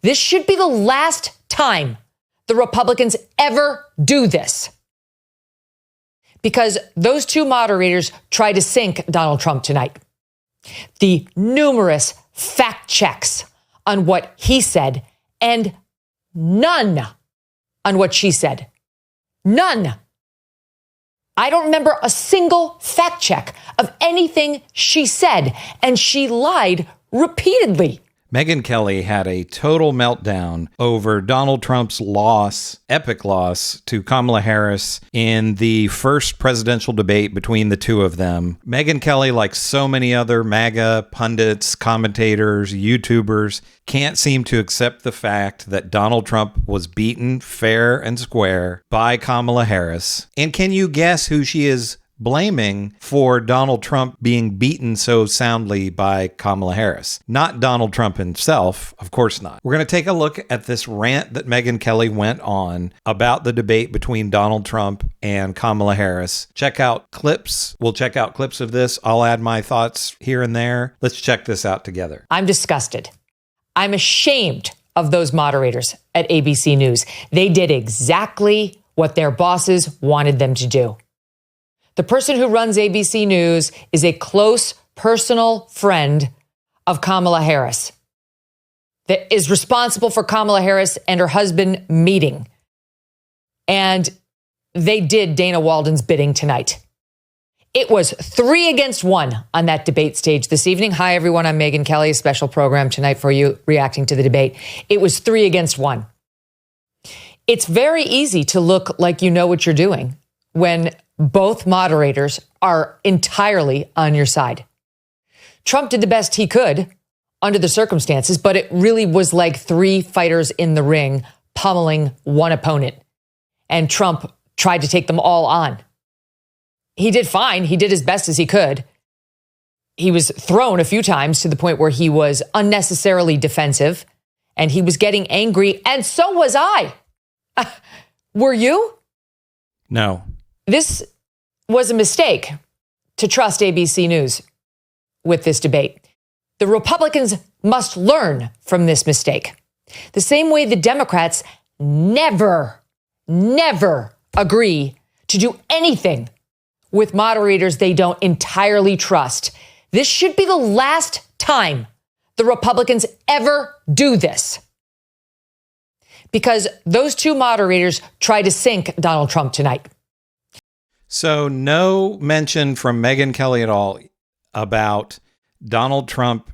This should be the last time the Republicans ever do this. Because those two moderators tried to sink Donald Trump tonight. The numerous fact checks on what he said and none on what she said. None. I don't remember a single fact check of anything she said, and she lied repeatedly. Megyn Kelly had a total meltdown over Donald Trump's loss, epic loss, to Kamala Harris in the first presidential debate between the two of them. Megyn Kelly, like so many other MAGA pundits, commentators, YouTubers, can't seem to accept the fact that Donald Trump was beaten fair and square by Kamala Harris. And can you guess who she is blaming for Donald Trump being beaten so soundly by Kamala Harris? Not Donald Trump himself, of course not. We're going to take a look at this rant that Megyn Kelly went on about the debate between Donald Trump and Kamala Harris. Check out clips. We'll check out clips of this. I'll add my thoughts here and there. Let's check this out together. I'm disgusted. I'm ashamed of those moderators at ABC News. They did exactly what their bosses wanted them to do. The person who runs ABC News is a close personal friend of Kamala Harris that is responsible for Kamala Harris and her husband meeting. And they did Dana Walden's bidding tonight. It was 3 against 1 on that debate stage this evening. Hi, everyone. I'm Megyn Kelly, a special program tonight for you reacting to the debate. It was 3 against 1. It's very easy to look like you know what you're doing when both moderators are entirely on your side. Trump did the best he could under the circumstances, but it really was like 3 fighters in the ring pummeling one opponent. And Trump tried to take them all on. He did fine. He did as best as he could. He was thrown a few times to the point where he was unnecessarily defensive and he was getting angry. And so was I. Were you? No. This was a mistake to trust ABC News with this debate. The Republicans must learn from this mistake. The same way the Democrats never agree to do anything with moderators they don't entirely trust. This should be the last time the Republicans ever do this. Because those two moderators tried to sink Donald Trump tonight. So no mention from Megyn Kelly at all about Donald Trump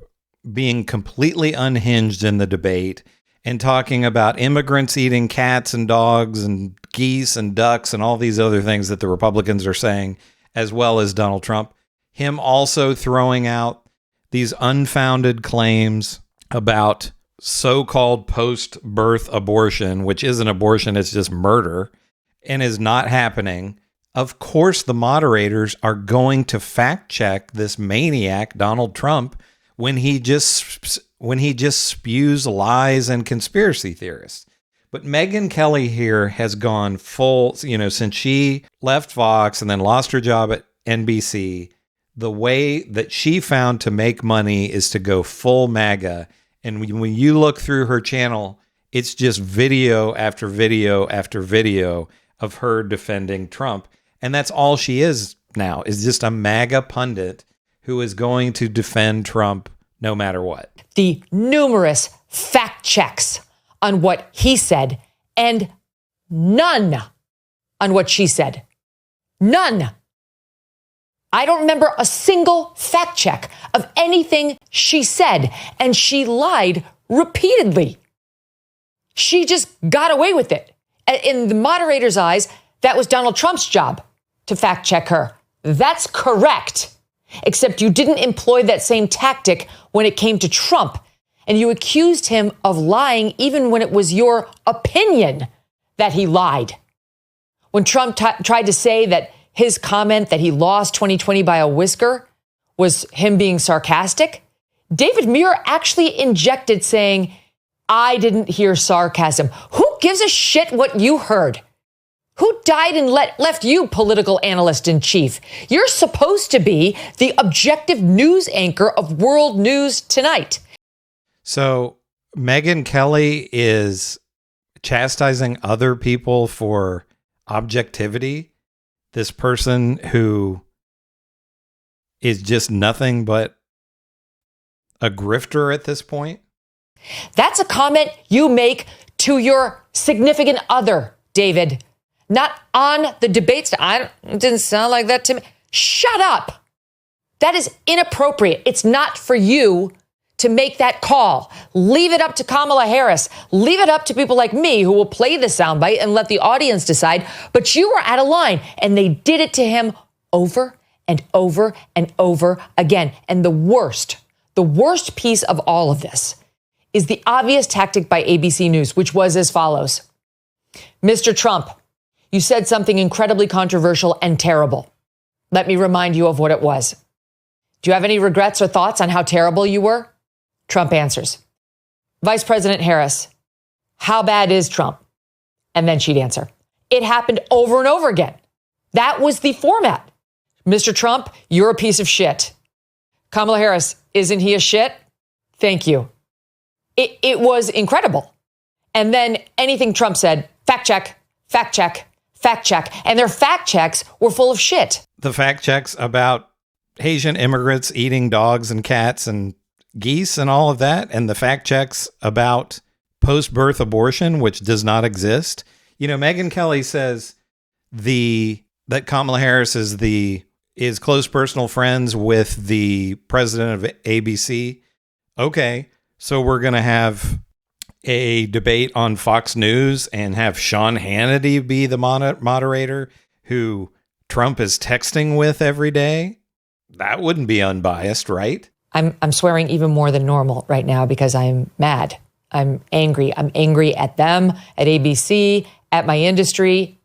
being completely unhinged in the debate and talking about immigrants eating cats and dogs and geese and ducks and all these other things that the Republicans are saying, as well as Donald Trump. Him also throwing out these unfounded claims about so-called post-birth abortion, which isn't abortion, it's just murder, and is not happening. Of course, the moderators are going to fact check this maniac, Donald Trump, when he just spews lies and conspiracy theorists. But Megyn Kelly here has gone full, since she left Fox and then lost her job at NBC, the way that she found to make money is to go full MAGA. And when you look through her channel, it's just video after video after video of her defending Trump. And that's all she is now, is just a MAGA pundit who is going to defend Trump no matter what. The numerous fact checks on what he said and none on what she said. None. I don't remember a single fact check of anything she said, and she lied repeatedly. She just got away with it. In the moderator's eyes, that was Donald Trump's job to fact check her. That's correct. Except you didn't employ that same tactic when it came to Trump. And you accused him of lying even when it was your opinion that he lied. When Trump tried to say that his comment that he lost 2020 by a whisker was him being sarcastic, David Muir actually injected saying, I didn't hear sarcasm. Who gives a shit what you heard? Who died and left you political analyst in chief? You're supposed to be the objective news anchor of World News Tonight. So Megyn Kelly is chastising other people for objectivity. This person who is just nothing but a grifter at this point. That's a comment you make to your significant other, David. Not on the debate. It didn't sound like that to me. Shut up. That is inappropriate. It's not for you to make that call. Leave it up to Kamala Harris. Leave it up to people like me who will play the soundbite and let the audience decide. But you were out of line, and they did it to him over and over and over again. And the worst piece of all of this is the obvious tactic by ABC News, which was as follows. Mr. Trump, you said something incredibly controversial and terrible. Let me remind you of what it was. Do you have any regrets or thoughts on how terrible you were? Trump answers. Vice President Harris, how bad is Trump? And then she'd answer. It happened over and over again. That was the format. Mr. Trump, you're a piece of shit. Kamala Harris, isn't he a shit? Thank you. It was incredible. And then anything Trump said, fact check, fact check, fact check. And their fact checks were full of shit. The fact checks about Haitian immigrants eating dogs and cats and geese and all of that. And the fact checks about post-birth abortion, which does not exist. You know, Megyn Kelly says that Kamala Harris is close personal friends with the president of ABC. Okay, so we're going to have a debate on Fox News and have Sean Hannity be the moderator who Trump is texting with every day. That wouldn't be unbiased, right? I'm swearing even more than normal right now because I'm mad. I'm angry. I'm angry at them, at ABC, at my industry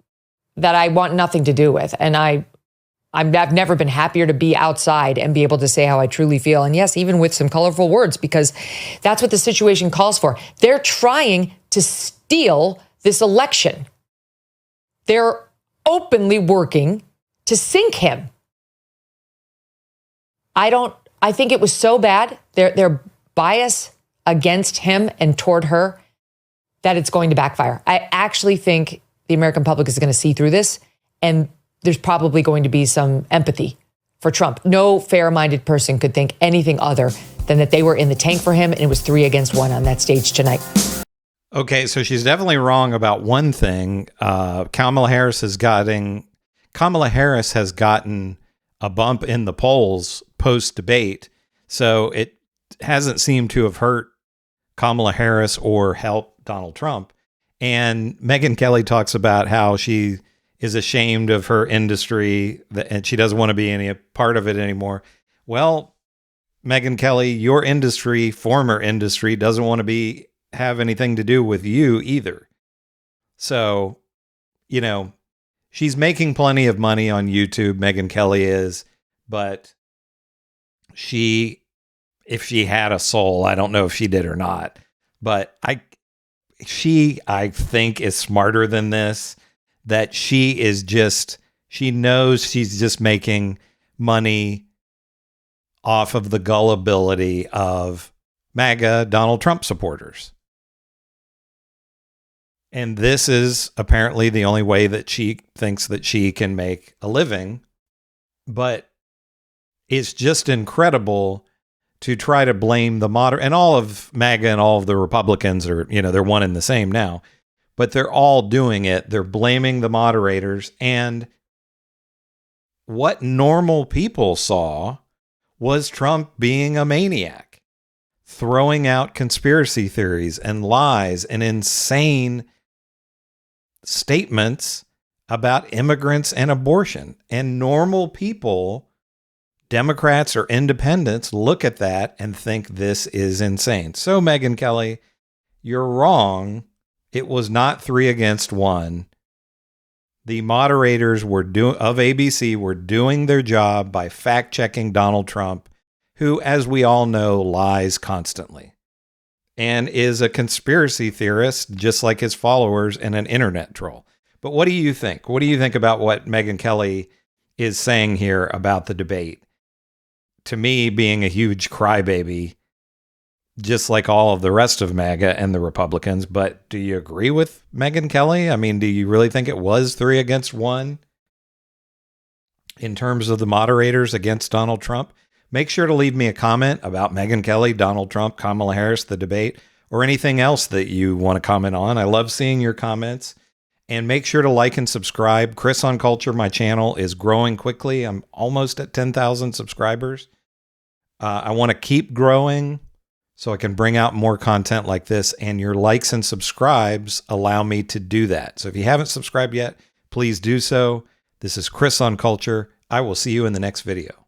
that I want nothing to do with. And I've never been happier to be outside and be able to say how I truly feel. And yes, even with some colorful words, because that's what the situation calls for. They're trying to steal this election. They're openly working to sink him. I think it was so bad, their bias against him and toward her, that it's going to backfire. I actually think the American public is going to see through this, and there's probably going to be some empathy for Trump. No fair-minded person could think anything other than that they were in the tank for him, and it was 3 against 1 on that stage tonight. Okay, so she's definitely wrong about one thing. Kamala Harris has gotten a bump in the polls post-debate, so it hasn't seemed to have hurt Kamala Harris or helped Donald Trump. And Megyn Kelly talks about how she is ashamed of her industry and she doesn't want to be any part of it anymore. Well, Megyn Kelly, your industry, former industry, doesn't want to have anything to do with you either. So, you know, she's making plenty of money on YouTube, Megyn Kelly is, but if she had a soul, I don't know if she did or not, but I think is smarter than this, that she knows she's just making money off of the gullibility of MAGA Donald Trump supporters. And this is apparently the only way that she thinks that she can make a living. But it's just incredible to try to blame the and all of MAGA and all of the Republicans are, they're one and the same now, but they're all doing it. They're blaming the moderators. And what normal people saw was Trump being a maniac, throwing out conspiracy theories and lies and insane statements about immigrants and abortion. And normal people, Democrats or independents, look at that and think this is insane. So, Megyn Kelly, you're wrong. It was not 3 against 1. The moderators of ABC were doing their job by fact-checking Donald Trump, who, as we all know, lies constantly and is a conspiracy theorist, just like his followers, and an internet troll. But what do you think? What do you think about what Megyn Kelly is saying here about the debate? To me, being a huge crybaby, just like all of the rest of MAGA and the Republicans. But do you agree with Megyn Kelly? I mean, do you really think it was 3 against 1 in terms of the moderators against Donald Trump? Make sure to leave me a comment about Megyn Kelly, Donald Trump, Kamala Harris, the debate, or anything else that you want to comment on. I love seeing your comments. And make sure to like and subscribe. Chris on Culture, my channel, is growing quickly. I'm almost at 10,000 subscribers. I want to keep growing so I can bring out more content like this. And your likes and subscribes allow me to do that. So if you haven't subscribed yet, please do so. This is Chris on Culture. I will see you in the next video.